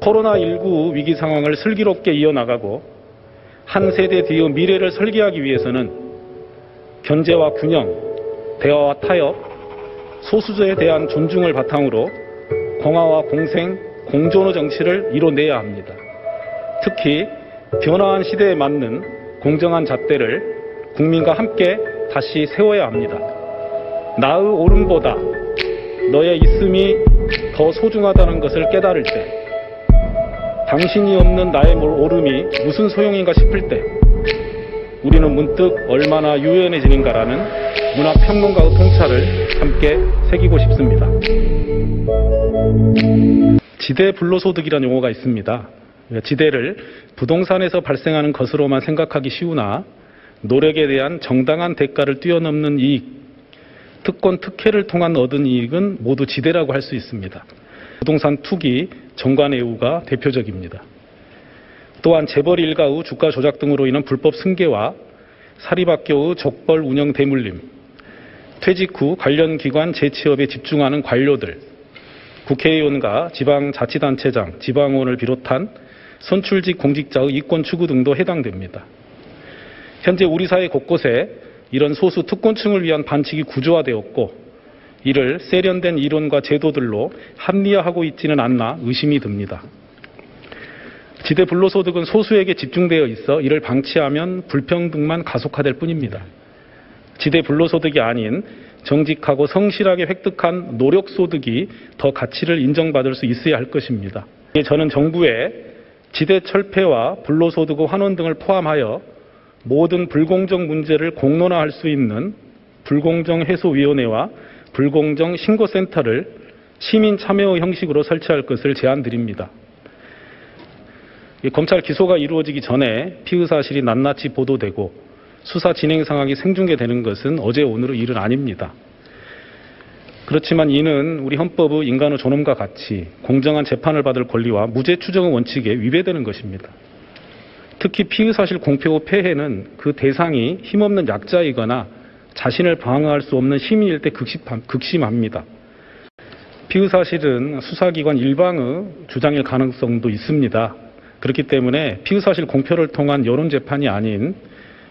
코로나19 위기 상황을 슬기롭게 이어나가고 한 세대 뒤의 미래를 설계하기 위해서는 견제와 균형, 대화와 타협, 소수자에 대한 존중을 바탕으로 공화와 공생, 공존의 정치를 이뤄내야 합니다. 특히 변화한 시대에 맞는 공정한 잣대를 국민과 함께 다시 세워야 합니다. 나의 옳음보다 너의 있음이 더 소중하다는 것을 깨달을 때, 당신이 없는 나의 옳음이 무슨 소용인가 싶을 때 우리는 문득 얼마나 유연해지는가라는 문화평론가의 통찰을 함께 새기고 싶습니다. 지대 불로소득이라는 용어가 있습니다. 지대를 부동산에서 발생하는 것으로만 생각하기 쉬우나 노력에 대한 정당한 대가를 뛰어넘는 이익, 특권 특혜를 통한 얻은 이익은 모두 지대라고 할 수 있습니다. 부동산 투기, 정관예우가 대표적입니다. 또한 재벌 일가의 주가 조작 등으로 인한 불법 승계와 사립학교의 족벌 운영 대물림, 퇴직 후 관련 기관 재취업에 집중하는 관료들, 국회의원과 지방자치단체장, 지방의원을 비롯한 선출직 공직자의 이권 추구 등도 해당됩니다. 현재 우리 사회 곳곳에 이런 소수 특권층을 위한 반칙이 구조화되었고 이를 세련된 이론과 제도들로 합리화하고 있지는 않나 의심이 듭니다. 지대 불로소득은 소수에게 집중되어 있어 이를 방치하면 불평등만 가속화될 뿐입니다. 지대 불로소득이 아닌 정직하고 성실하게 획득한 노력소득이 더 가치를 인정받을 수 있어야 할 것입니다. 저는 정부에 지대 철폐와 불로소득의 환원 등을 포함하여 모든 불공정 문제를 공론화할 수 있는 불공정해소위원회와 불공정신고센터를 시민 참여 형식으로 설치할 것을 제안드립니다. 검찰 기소가 이루어지기 전에 피의 사실이 낱낱이 보도되고 수사 진행 상황이 생중계되는 것은 어제 오늘의 일은 아닙니다. 그렇지만 이는 우리 헌법의 인간의 존엄과 가치, 공정한 재판을 받을 권리와 무죄 추정의 원칙에 위배되는 것입니다. 특히 피의 사실 공표의 폐해는 그 대상이 힘없는 약자이거나 자신을 방어할 수 없는 시민일 때 극심합니다. 피의 사실은 수사기관 일방의 주장일 가능성도 있습니다. 그렇기 때문에 피의 사실 공표를 통한 여론재판이 아닌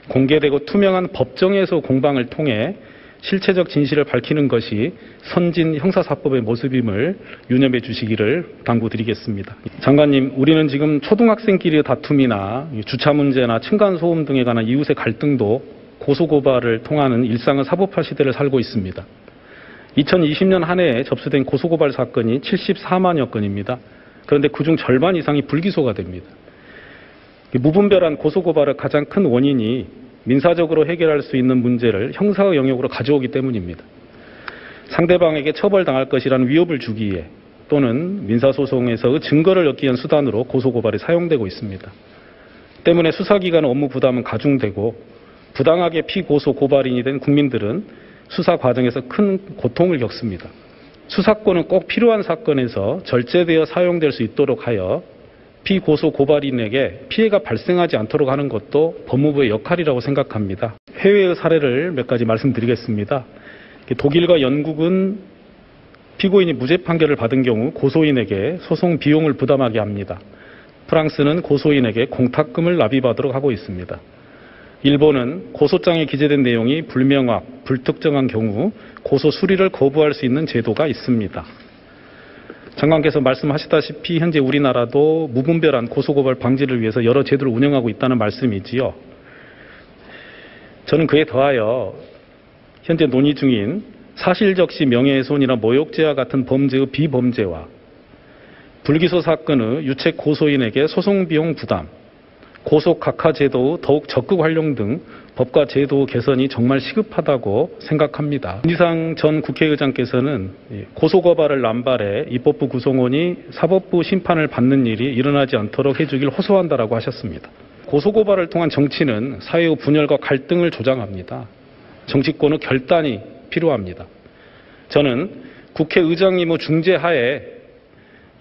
공개되고 투명한 법정에서 공방을 통해 실체적 진실을 밝히는 것이 선진 형사사법의 모습임을 유념해 주시기를 당부드리겠습니다. 장관님, 우리는 지금 초등학생끼리의 다툼이나 주차 문제나 층간소음 등에 관한 이웃의 갈등도 고소고발을 통하는 일상의 사법화 시대를 살고 있습니다. 2020년 한 해에 접수된 고소고발 사건이 74만여 건입니다. 그런데 그중 절반 이상이 불기소가 됩니다. 무분별한 고소고발의 가장 큰 원인이 민사적으로 해결할 수 있는 문제를 형사의 영역으로 가져오기 때문입니다. 상대방에게 처벌당할 것이라는 위협을 주기에 또는 민사소송에서의 증거를 얻기 위한 수단으로 고소고발이 사용되고 있습니다. 때문에 수사기관의 업무 부담은 가중되고 부당하게 피고소 고발인이 된 국민들은 수사 과정에서 큰 고통을 겪습니다. 수사권은 꼭 필요한 사건에서 절제되어 사용될 수 있도록 하여 피고소 고발인에게 피해가 발생하지 않도록 하는 것도 법무부의 역할이라고 생각합니다. 해외의 사례를 몇 가지 말씀드리겠습니다. 독일과 영국은 피고인이 무죄 판결을 받은 경우 고소인에게 소송 비용을 부담하게 합니다. 프랑스는 고소인에게 공탁금을 납입하도록 하고 있습니다. 일본은 고소장에 기재된 내용이 불명확, 불특정한 경우 고소 수리를 거부할 수 있는 제도가 있습니다. 장관께서 말씀하시다시피 현재 우리나라도 무분별한 고소고발 방지를 위해서 여러 제도를 운영하고 있다는 말씀이지요. 저는 그에 더하여 현재 논의 중인 사실적시 명예훼손이나 모욕죄와 같은 범죄의 비범죄와 불기소 사건의 유책 고소인에게 소송비용 부담, 고소각하 제도의 더욱 적극 활용 등 법과 제도 개선이 정말 시급하다고 생각합니다. 윤희상 전 국회의장께서는 고소고발을 남발해 입법부 구성원이 사법부 심판을 받는 일이 일어나지 않도록 해주길 호소한다라고 하셨습니다. 고소고발을 통한 정치는 사회의 분열과 갈등을 조장합니다. 정치권의 결단이 필요합니다. 저는 국회의장님의 중재하에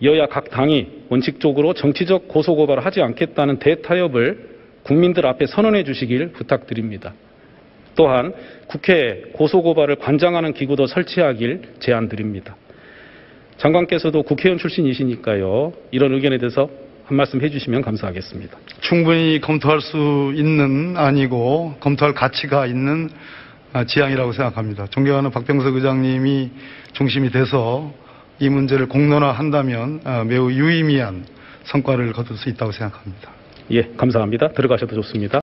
여야 각 당이 원칙적으로 정치적 고소고발을 하지 않겠다는 대타협을 국민들 앞에 선언해 주시길 부탁드립니다. 또한 국회에 고소고발을 관장하는 기구도 설치하길 제안드립니다. 장관께서도 국회의원 출신이시니까요. 이런 의견에 대해서 한 말씀 해주시면 감사하겠습니다. 충분히 검토할 수 있는 아니고 검토할 가치가 있는 지향이라고 생각합니다. 존경하는 박병석 의장님이 중심이 돼서 이 문제를 공론화한다면 매우 유의미한 성과를 거둘 수 있다고 생각합니다. 예, 감사합니다. 들어가셔도 좋습니다.